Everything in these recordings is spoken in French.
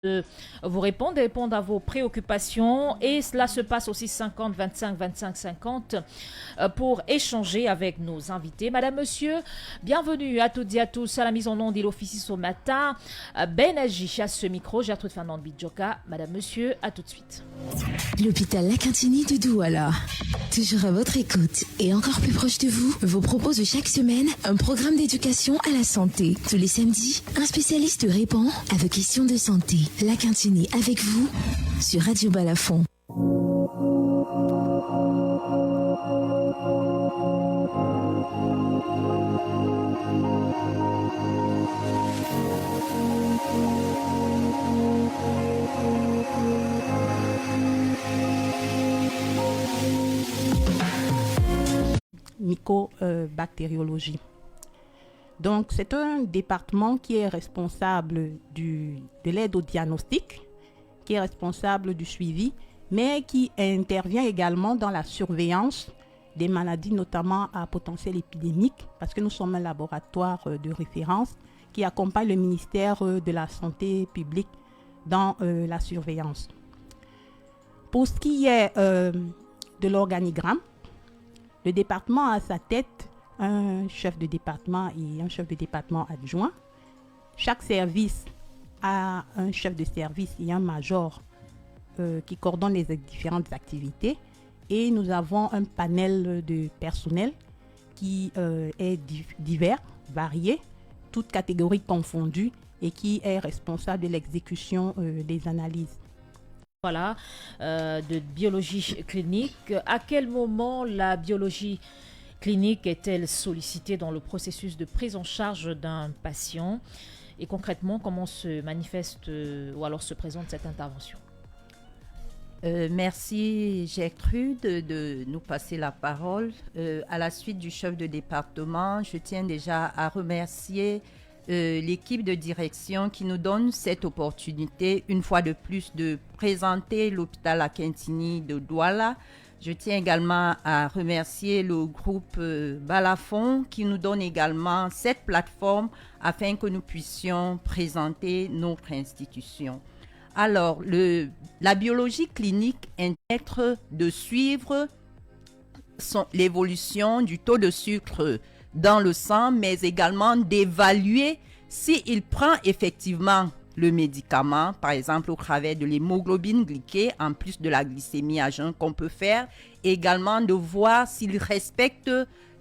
de vous répondre à vos préoccupations et cela se passe aussi 50 25 25 50 pour échanger avec nos invités. Madame, monsieur, bienvenue à toutes et à tous à la mise en onde et l'officie ce matin. Ben Aji à ce micro, Gertrude Fernande Bidjoka. Madame, monsieur, à tout de suite. L'hôpital La Quintini de Douala, toujours à votre écoute et encore plus proche de vous propose chaque semaine un programme d'éducation à la santé. Tous les samedis, un spécialiste répond à vos questions de santé. La Quintini avec vous sur Radio Balafon. Mycobactériologie. Donc, c'est un département qui est responsable de l'aide au diagnostic, qui est responsable du suivi, mais qui intervient également dans la surveillance des maladies, notamment à potentiel épidémique, parce que nous sommes un laboratoire de référence qui accompagne le ministère de la Santé publique dans la surveillance. Pour ce qui est de l'organigramme, le département a à sa tête un chef de département et un chef de département adjoint. Chaque service a un chef de service et un major qui coordonne les différentes activités. Et nous avons un panel de personnel qui est divers, varié, toutes catégories confondues et qui est responsable de l'exécution des analyses. Voilà, de biologie clinique. À quel moment la biologie clinique est-elle sollicitée dans le processus de prise en charge d'un patient? Et concrètement, comment se manifeste ou alors se présente cette intervention? Merci Gertrude de nous passer la parole. À la suite du chef de département, je tiens déjà à remercier l'équipe de direction qui nous donne cette opportunité, une fois de plus, de présenter l'hôpital La Quintini de Douala. Je tiens également à remercier le groupe Balafon qui nous donne également cette plateforme afin que nous puissions présenter notre institution. Alors, la biologie clinique intègre de suivre l'évolution du taux de sucre dans le sang, mais également d'évaluer s'il prend effectivement le médicament, par exemple au travers de l'hémoglobine glyquée, en plus de la glycémie à jeun qu'on peut faire, également de voir s'il respecte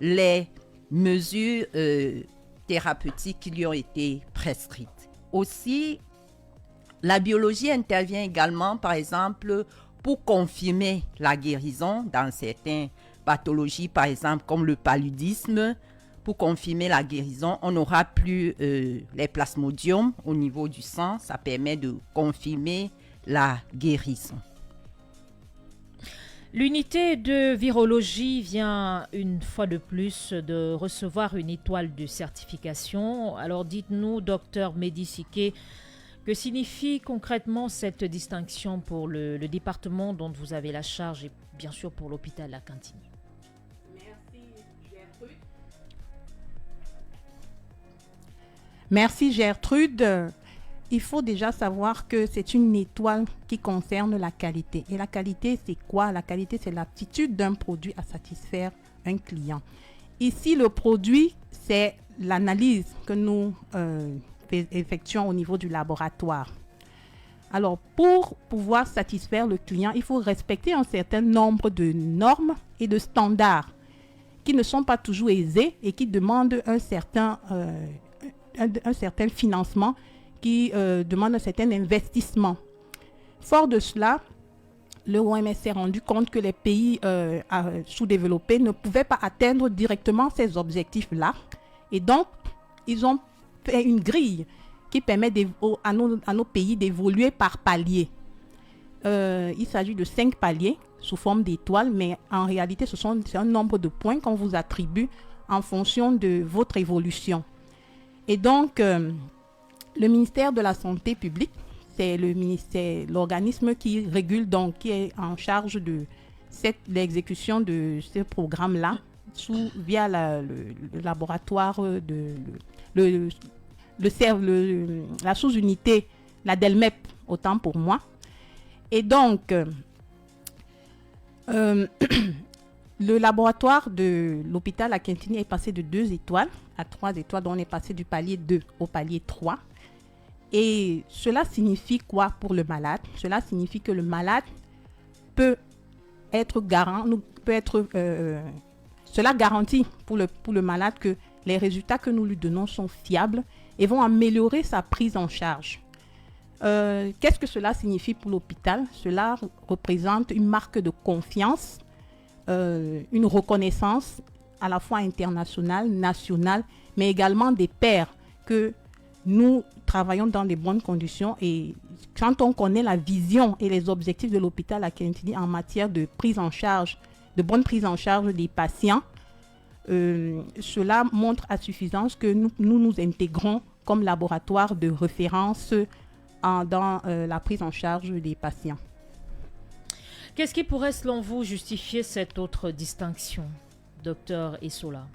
les mesures thérapeutiques qui lui ont été prescrites. Aussi, la biologie intervient également, par exemple, pour confirmer la guérison dans certaines pathologies, par exemple comme le paludisme. Pour confirmer la guérison, on n'aura plus les plasmodiums au niveau du sang. Ça permet de confirmer la guérison. L'unité de virologie vient une fois de plus de recevoir une étoile de certification. Alors dites-nous, docteur Médiciquet, que signifie concrètement cette distinction pour le département dont vous avez la charge et bien sûr pour l'hôpital La Quintini? Merci Gertrude. Il faut déjà savoir que c'est une étoile qui concerne la qualité. Et la qualité, c'est quoi? La qualité, c'est l'aptitude d'un produit à satisfaire un client. Ici, le produit, c'est l'analyse que nous effectuons au niveau du laboratoire. Alors, pour pouvoir satisfaire le client, il faut respecter un certain nombre de normes et de standards qui ne sont pas toujours aisés et qui demandent un certain financement, qui demande un certain investissement. Fort de cela, le OMS s'est rendu compte que les pays sous-développés ne pouvaient pas atteindre directement ces objectifs-là. Et donc, ils ont fait une grille qui permet à nos pays d'évoluer par paliers. Il s'agit de 5 paliers sous forme d'étoiles, mais en réalité, c'est un nombre de points qu'on vous attribue en fonction de votre évolution. Et donc, le ministère de la Santé publique, c'est l'organisme qui régule, donc qui est en charge de l'exécution de ce programme-là via le laboratoire la sous-unité, la DELMEP autant pour moi. Et donc, le laboratoire de l'hôpital à Quintini est passé de 2 étoiles à 3 étoiles, donc on est passé du palier 2 au palier 3. Et cela signifie quoi pour le malade? Cela signifie que le malade peut être garant, cela garantit pour le malade que les résultats que nous lui donnons sont fiables et vont améliorer sa prise en charge. Qu'est-ce que cela signifie pour l'hôpital? Cela représente une marque de confiance, une reconnaissance à la fois internationale, nationale, mais également des pairs que nous travaillons dans de bonnes conditions. Et quand on connaît la vision et les objectifs de l'hôpital à Quintini en matière de prise en charge, de bonne prise en charge des patients, cela montre à suffisance que nous intégrons comme laboratoire de référence dans la prise en charge des patients. Qu'est-ce qui pourrait, selon vous, justifier cette autre distinction, Dr Essola?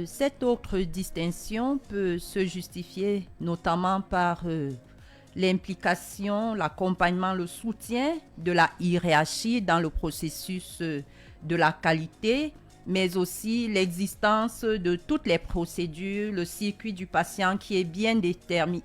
Cette autre distinction peut se justifier notamment par l'implication, l'accompagnement, le soutien de la hiérarchie dans le processus de la qualité, mais aussi l'existence de toutes les procédures, le circuit du patient qui est bien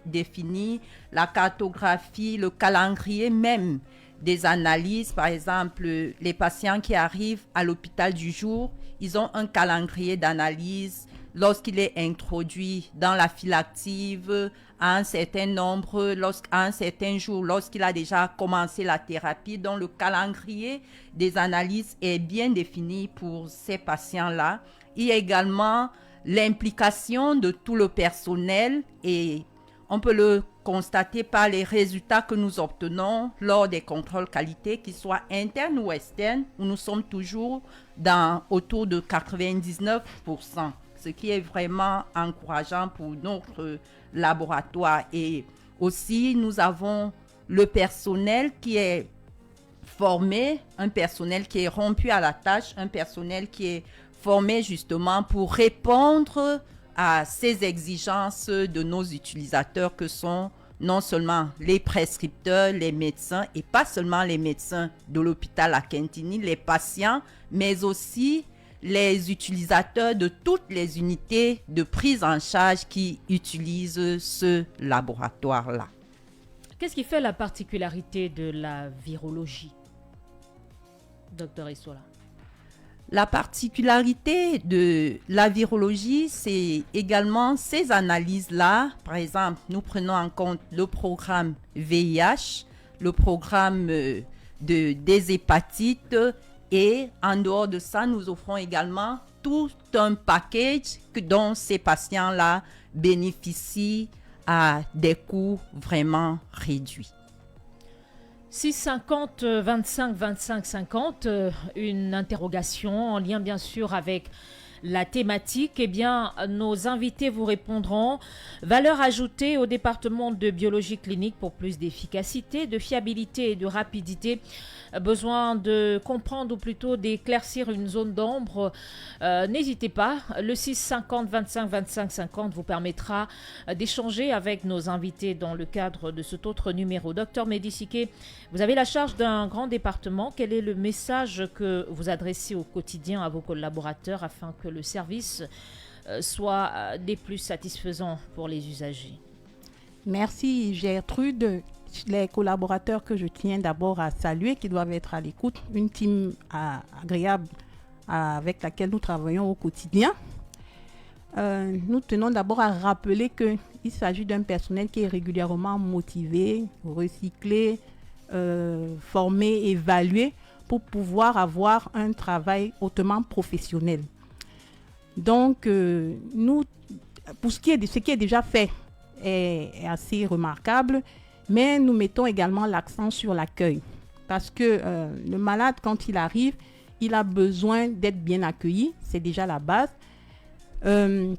défini, la cartographie, le calendrier même des analyses. Par exemple, les patients qui arrivent à l'hôpital du jour, ils ont un calendrier d'analyse lorsqu'il est introduit dans la file active à un certain nombre, à un certain jour, lorsqu'il a déjà commencé la thérapie. Donc, le calendrier des analyses est bien défini pour ces patients-là. Il y a également l'implication de tout le personnel et on peut le constater par les résultats que nous obtenons lors des contrôles qualité, qu'ils soient internes ou externes, où nous sommes toujours autour de 99%, ce qui est vraiment encourageant pour notre laboratoire. Et aussi, nous avons le personnel qui est formé, un personnel qui est rompu à la tâche, un personnel qui est formé justement pour répondre à ces exigences de nos utilisateurs que sont non seulement les prescripteurs, les médecins et pas seulement les médecins de l'hôpital à Quintini, les patients, mais aussi les utilisateurs de toutes les unités de prise en charge qui utilisent ce laboratoire-là. Qu'est-ce qui fait la particularité de la virologie, Dr Essola? La particularité de la virologie, c'est également ces analyses-là. Par exemple, nous prenons en compte le programme VIH, le programme des hépatites et en dehors de ça, nous offrons également tout un package dont ces patients-là bénéficient à des coûts vraiment réduits. 650 25 25 50, une interrogation en lien bien sûr avec la thématique. Eh bien, nos invités vous répondront. Valeur ajoutée au département de biologie clinique pour plus d'efficacité, de fiabilité et de rapidité. Besoin de comprendre ou plutôt d'éclaircir une zone d'ombre, n'hésitez pas. Le 650 25 25 50 vous permettra d'échanger avec nos invités dans le cadre de cet autre numéro. Docteur Médiciquet, vous avez la charge d'un grand département. Quel est le message que vous adressez au quotidien à vos collaborateurs afin que le service soit des plus satisfaisants pour les usagers? Merci Gertrude. Les collaborateurs que je tiens d'abord à saluer, qui doivent être à l'écoute, une team agréable avec laquelle nous travaillons au quotidien. Nous tenons d'abord à rappeler qu'il s'agit d'un personnel qui est régulièrement motivé, recyclé, formé, évalué pour pouvoir avoir un travail hautement professionnel. Donc, nous, pour ce qui est déjà fait est assez remarquable. Mais nous mettons également l'accent sur l'accueil parce que le malade, quand il arrive, il a besoin d'être bien accueilli. C'est déjà la base. Nous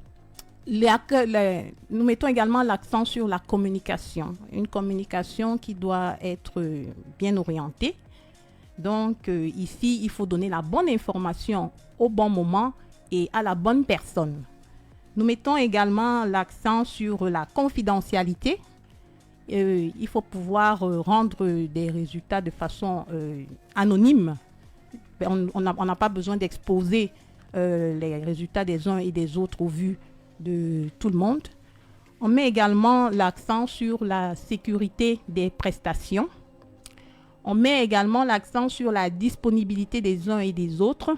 mettons également l'accent sur la communication. Une communication qui doit être bien orientée. Donc ici, il faut donner la bonne information au bon moment et à la bonne personne. Nous mettons également l'accent sur la confidentialité il faut pouvoir rendre des résultats de façon anonyme. On n'a pas besoin d'exposer les résultats des uns et des autres au vu de tout le monde. On met également l'accent sur la sécurité des prestations. On met également l'accent sur la disponibilité des uns et des autres.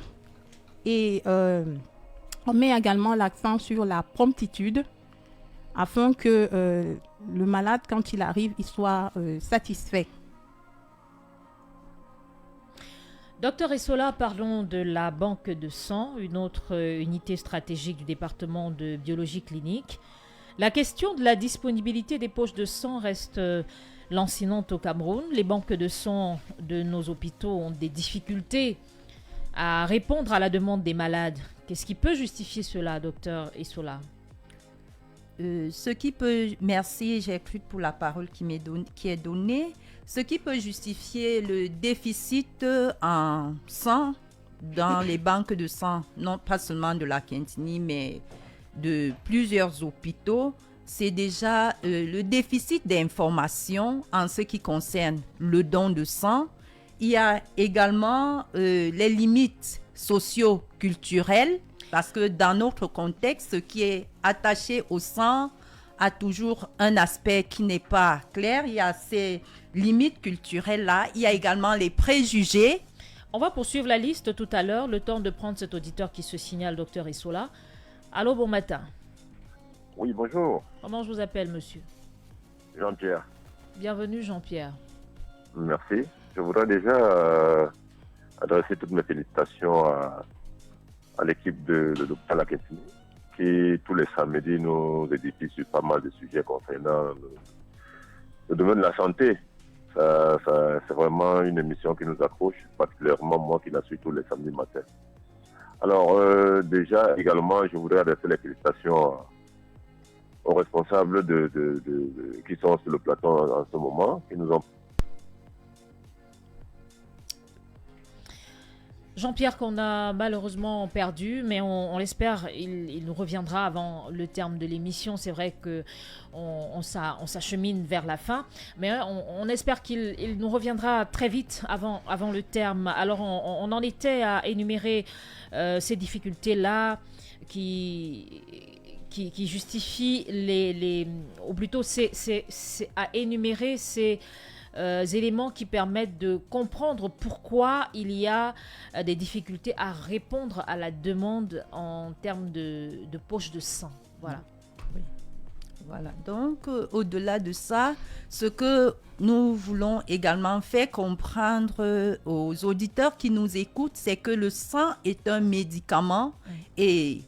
Et on met également l'accent sur la promptitude afin que le malade, quand il arrive, il soit satisfait. Docteur Essola, parlons de la banque de sang, une autre unité stratégique du département de biologie clinique. La question de la disponibilité des poches de sang reste lancinante au Cameroun. Les banques de sang de nos hôpitaux ont des difficultés à répondre à la demande des malades. Qu'est-ce qui peut justifier cela, docteur Essola? Merci Gertrude pour la parole qui est donnée. Ce qui peut justifier le déficit en sang dans les banques de sang, non pas seulement de la Kintini, mais de plusieurs hôpitaux, c'est déjà le déficit d'information en ce qui concerne le don de sang. Il y a également les limites socio-culturelles, parce que dans notre contexte, ce qui est attaché au sang a toujours un aspect qui n'est pas clair. Il y a ces limites culturelles-là. Il y a également les préjugés. On va poursuivre la liste tout à l'heure. Le temps de prendre cet auditeur qui se signale, docteur Essola. Allô, bon matin. Oui, bonjour. Comment je vous appelle, monsieur? Jean-Pierre. Bienvenue, Jean-Pierre. Merci. Je voudrais déjà adresser toutes mes félicitations à l'équipe de l'hôpital Akintini, qui tous les samedis nous édifie sur pas mal de sujets concernant le domaine de la santé. C'est vraiment une émission qui nous accroche, particulièrement moi qui la suis tous les samedis matins. Alors déjà également, je voudrais adresser les félicitations aux responsables qui sont sur le plateau en ce moment, qui nous ont... Jean-Pierre, qu'on a malheureusement perdu, mais on l'espère, il nous reviendra avant le terme de l'émission. C'est vrai qu'on s'achemine vers la fin, mais on espère qu'il nous reviendra très vite avant le terme. Alors, on en était à énumérer ces difficultés-là qui justifient ou plutôt c'est à énumérer ces éléments qui permettent de comprendre pourquoi il y a des difficultés à répondre à la demande en termes de poche de sang. Voilà. Oui. Voilà. Donc, au-delà de ça, ce que nous voulons également faire comprendre aux auditeurs qui nous écoutent, c'est que le sang est un médicament et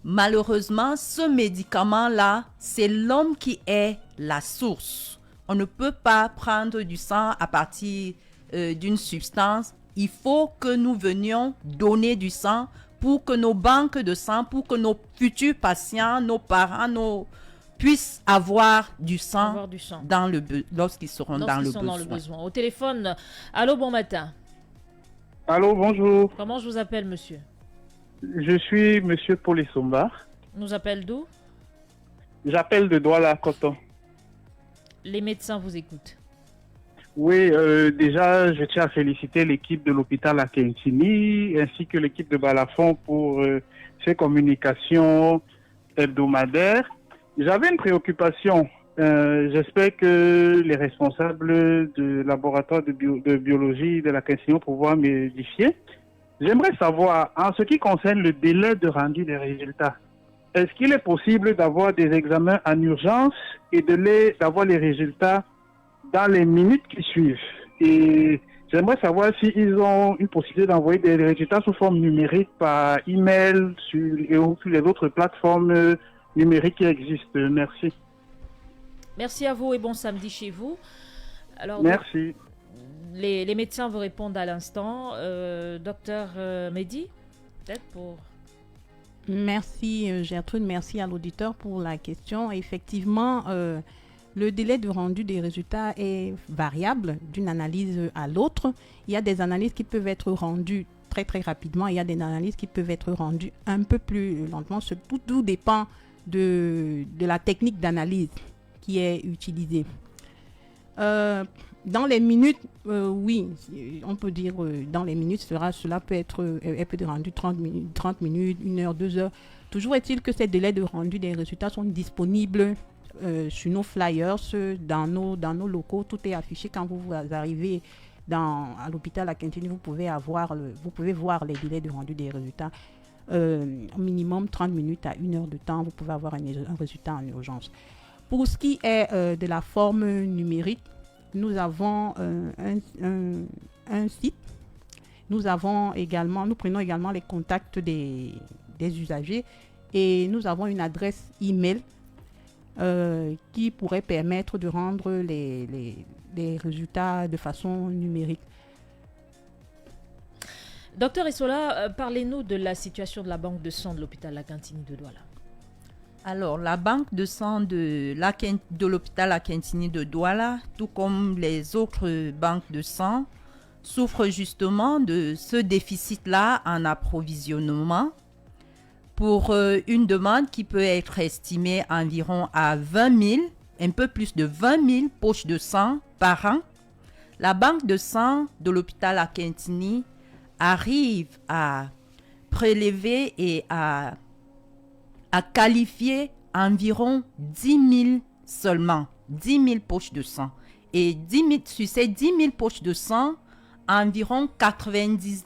malheureusement, ce médicament-là, c'est l'homme qui est la source. On ne peut pas prendre du sang à partir d'une substance. Il faut que nous venions donner du sang pour que nos banques de sang, pour que nos futurs patients, nos parents, puissent avoir du sang, lorsqu'ils seront dans le besoin. Au téléphone, allô, bon matin. Allô, bonjour. Comment je vous appelle, monsieur? Je suis monsieur Paul Essomba. Nous appelle d'où? J'appelle de Douala, Coton. Les médecins vous écoutent. Oui, déjà, je tiens à féliciter l'équipe de l'hôpital Akintini ainsi que l'équipe de Balafon pour ces communications hebdomadaires. J'avais une préoccupation. J'espère que les responsables du laboratoire de biologie de l'Akintini vont pouvoir m'édifier. J'aimerais savoir, en ce qui concerne le délai de rendu des résultats, est-ce qu'il est possible d'avoir des examens en urgence et d'avoir les résultats dans les minutes qui suivent? Et j'aimerais savoir s'ils ont une possibilité d'envoyer des résultats sous forme numérique par email ou sur les autres plateformes numériques qui existent. Merci. Merci à vous et bon samedi chez vous. Alors, merci. Les médecins vous répondent à l'instant. Docteur Mehdi, peut-être pour... Merci Gertrude, merci à l'auditeur pour la question. Effectivement, le délai de rendu des résultats est variable d'une analyse à l'autre. Il y a des analyses qui peuvent être rendues très très rapidement, il y a des analyses qui peuvent être rendues un peu plus lentement. Tout dépend de la technique d'analyse qui est utilisée. Dans les minutes, oui, on peut dire dans les minutes, cela peut être, elle peut être rendue 30 minutes, 1 heure, 2 heures. Toujours est-il que ces délais de rendu des résultats sont disponibles sur nos flyers, dans nos locaux. Tout est affiché quand vous arrivez à l'hôpital à Quintini. Vous pouvez voir les délais de rendu des résultats. Minimum 30 minutes à 1 heure de temps, vous pouvez avoir un résultat en urgence. Pour ce qui est de la forme numérique, nous avons un site. Nous prenons également les contacts des usagers et nous avons une adresse email qui pourrait permettre de rendre les résultats de façon numérique. Docteur Essola, parlez-nous de la situation de la banque de sang de l'hôpital La Quintini de Douala. Alors, la banque de sang de l'hôpital La Quintini de Douala, tout comme les autres banques de sang, souffre justement de ce déficit-là en approvisionnement pour une demande qui peut être estimée environ à 20 000, un peu plus de 20 000 poches de sang par an. La banque de sang de l'hôpital La Quintini arrive à prélever et à qualifier environ 10 000 seulement, 10 000 poches de sang. Et sur ces 10 000 poches de sang, environ 95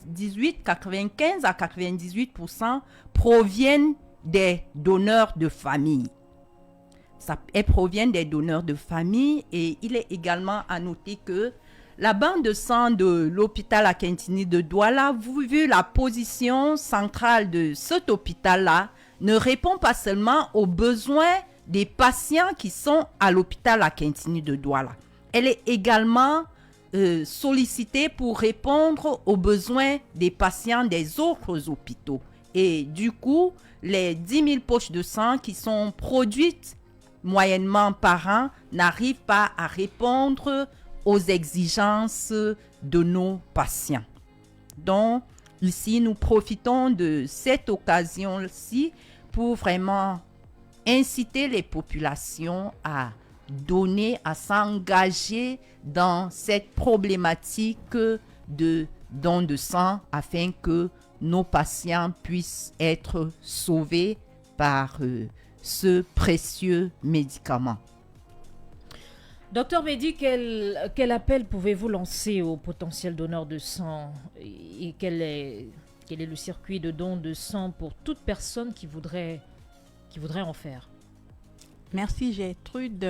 à 98% proviennent des donneurs de famille. Elles proviennent des donneurs de famille et il est également à noter que la banque de sang de l'hôpital La Quintini de Douala, vu la position centrale de cet hôpital-là, ne répond pas seulement aux besoins des patients qui sont à l'hôpital La Quintini de Douala. Elle est également sollicitée pour répondre aux besoins des patients des autres hôpitaux. Et du coup, les 10 000 poches de sang qui sont produites moyennement par an n'arrivent pas à répondre aux exigences de nos patients. Donc, ici, nous profitons de cette occasion-ci pour vraiment inciter les populations à donner, à s'engager dans cette problématique de don de sang afin que nos patients puissent être sauvés par ce précieux médicament. Docteur Mehdi, quel appel pouvez-vous lancer aux potentiels donneurs de sang et quel est le circuit de don de sang pour toute personne qui voudrait en faire? Merci Gertrude.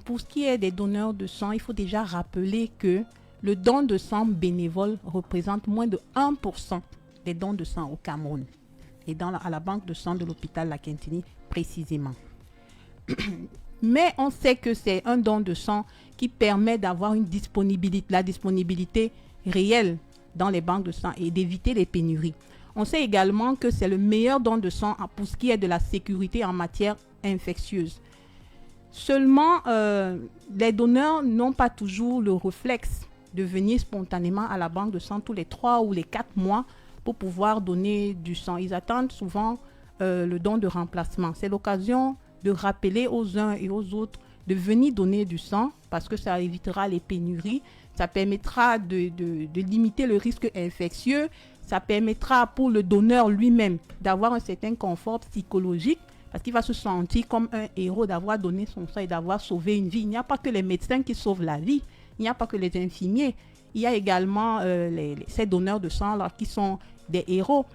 Pour ce qui est des donneurs de sang, il faut déjà rappeler que le don de sang bénévole représente moins de 1% des dons de sang au Cameroun et à la banque de sang de l'hôpital La Quintini précisément. Mais on sait que c'est un don de sang qui permet d'avoir la disponibilité réelle dans les banques de sang et d'éviter les pénuries. On sait également que c'est le meilleur don de sang pour ce qui est de la sécurité en matière infectieuse. Seulement, les donneurs n'ont pas toujours le réflexe de venir spontanément à la banque de sang tous les 3 ou les 4 mois pour pouvoir donner du sang. Ils attendent souvent le don de remplacement. C'est l'occasion de rappeler aux uns et aux autres de venir donner du sang parce que ça évitera les pénuries, ça permettra de limiter le risque infectieux, ça permettra pour le donneur lui-même d'avoir un certain confort psychologique parce qu'il va se sentir comme un héros d'avoir donné son sang et d'avoir sauvé une vie. Il n'y a pas que les médecins qui sauvent la vie, il n'y a pas que les infirmiers, il y a également ces donneurs de sang là, qui sont des héros.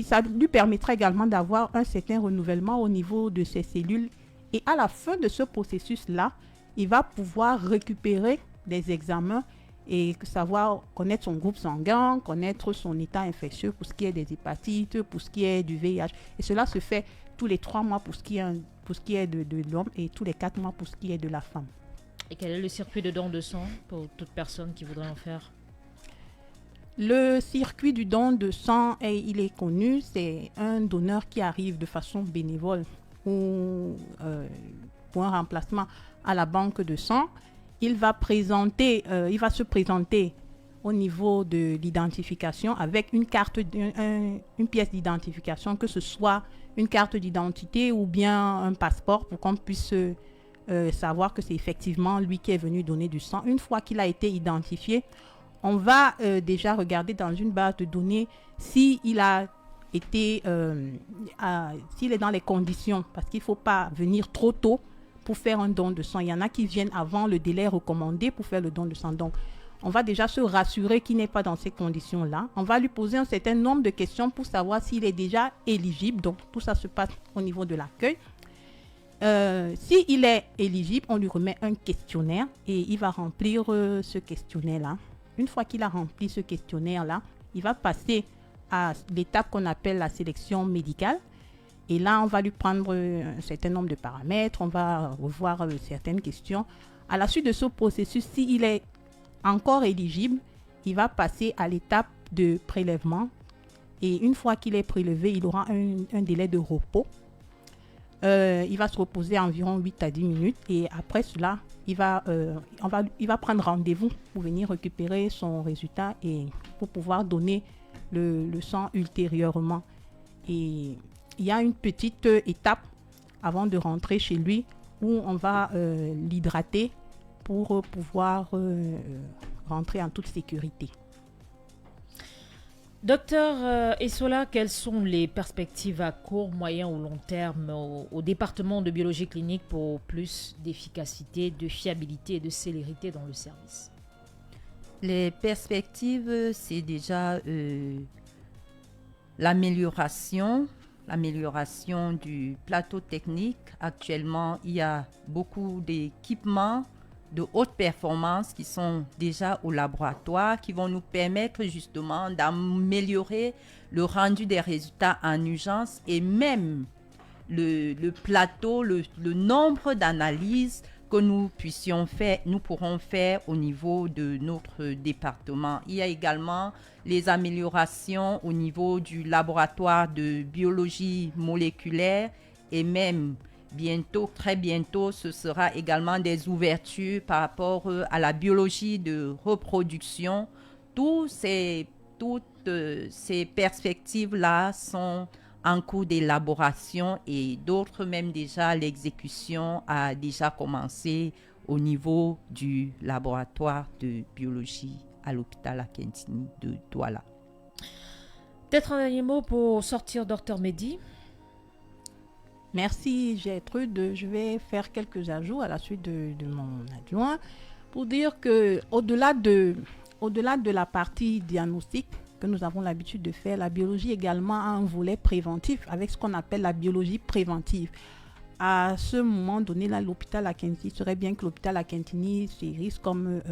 Ça lui permettra également d'avoir un certain renouvellement au niveau de ses cellules. Et à la fin de ce processus-là, il va pouvoir récupérer des examens et savoir connaître son groupe sanguin, connaître son état infectieux pour ce qui est des hépatites, pour ce qui est du VIH. Et cela se fait tous les 3 mois pour ce qui est de l'homme et tous les 4 mois pour ce qui est de la femme. Et quel est le circuit de don de sang pour toute personne qui voudrait en faire? Le circuit du don de sang, il est connu, c'est un donneur qui arrive de façon bénévole ou pour un remplacement à la banque de sang. Il va se présenter au niveau de l'identification avec une pièce d'identification, que ce soit une carte d'identité ou bien un passeport pour qu'on puisse savoir que c'est effectivement lui qui est venu donner du sang. Une fois qu'il a été identifié, on va déjà regarder dans une base de données s'il a été, s'il est dans les conditions, parce qu'il ne faut pas venir trop tôt pour faire un don de sang. Il y en a qui viennent avant le délai recommandé pour faire le don de sang. Donc, on va déjà se rassurer qu'il n'est pas dans ces conditions-là. On va lui poser un certain nombre de questions pour savoir s'il est déjà éligible. Donc, tout ça se passe au niveau de l'accueil. S'il est éligible, on lui remet un questionnaire et il va remplir ce questionnaire-là. Une fois qu'il a rempli ce questionnaire-là, il va passer à l'étape qu'on appelle la sélection médicale. Et là, on va lui prendre un certain nombre de paramètres, on va revoir certaines questions. À la suite de ce processus, s'il est encore éligible, il va passer à l'étape de prélèvement. Et une fois qu'il est prélevé, il aura un délai de repos. Il va se reposer environ 8 à 10 minutes. Et après cela, il va prendre rendez-vous pour venir récupérer son résultat et pour pouvoir donner le sang ultérieurement. Et il y a une petite étape avant de rentrer chez lui où on va l'hydrater pour pouvoir rentrer en toute sécurité. Docteur Essola, quelles sont les perspectives à court, moyen ou long terme au département de biologie clinique pour plus d'efficacité, de fiabilité et de célérité dans le service? Les perspectives, c'est déjà l'amélioration du plateau technique. Actuellement, il y a beaucoup d'équipements de haute performance qui sont déjà au laboratoire, qui vont nous permettre justement d'améliorer le rendu des résultats en urgence et même le plateau, le nombre d'analyses que nous pourrons faire au niveau de notre département. Il y a également les améliorations au niveau du laboratoire de biologie moléculaire et même bientôt, très bientôt, ce sera également des ouvertures par rapport à la biologie de reproduction. Toutes ces perspectives-là sont en cours d'élaboration et d'autres même déjà, l'exécution a déjà commencé au niveau du laboratoire de biologie à l'hôpital Akintini de Douala. Peut-être un dernier mot pour sortir, Dr Mehdi. Merci Gertrude. Je vais faire quelques ajouts à la suite de mon adjoint pour dire que au-delà de la partie diagnostic que nous avons l'habitude de faire, la biologie également a un volet préventif avec ce qu'on appelle la biologie préventive. À ce moment donné, là, l'hôpital Akintini, il serait bien que l'hôpital Akintini s'érige comme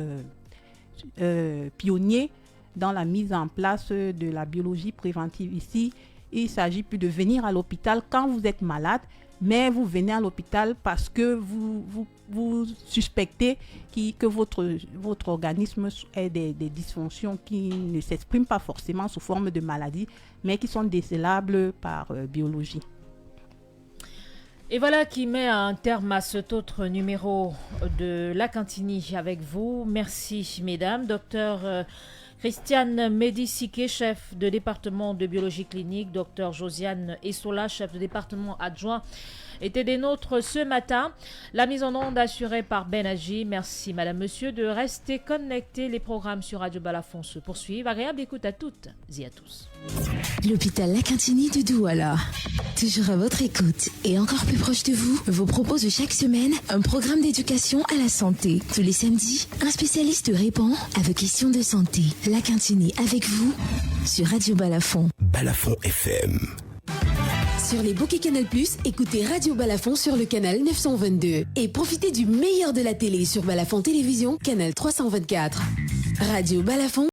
pionnier dans la mise en place de la biologie préventive. Ici, il ne s'agit plus de venir à l'hôpital quand vous êtes malade, mais vous venez à l'hôpital parce que vous suspectez que votre organisme ait des dysfonctions qui ne s'expriment pas forcément sous forme de maladie, mais qui sont décélables par biologie. Et voilà qui met un terme à cet autre numéro de l'Akintini avec vous. Merci mesdames. Docteur Christiane Mehdi-Siké, chef de département de biologie clinique, Dr Josiane Essola, chef de département adjoint, étaient des nôtres ce matin. La mise en onde assurée par Ben Haji. Merci madame, monsieur de rester connectés. Les programmes sur Radio Balafon se poursuivent. Agréable écoute à toutes et à tous. L'hôpital L'Akintini de Douala, toujours à votre écoute et encore plus proche de vous, vous propose chaque semaine un programme d'éducation à la santé. Tous les samedis, un spécialiste répond à vos questions de santé. L'Akintini avec vous sur Radio Balafon. Balafon FM. Sur les bouquets Canal+, écoutez Radio Balafon sur le canal 922 et profitez du meilleur de la télé sur Balafon Télévision, canal 324. Radio Balafon,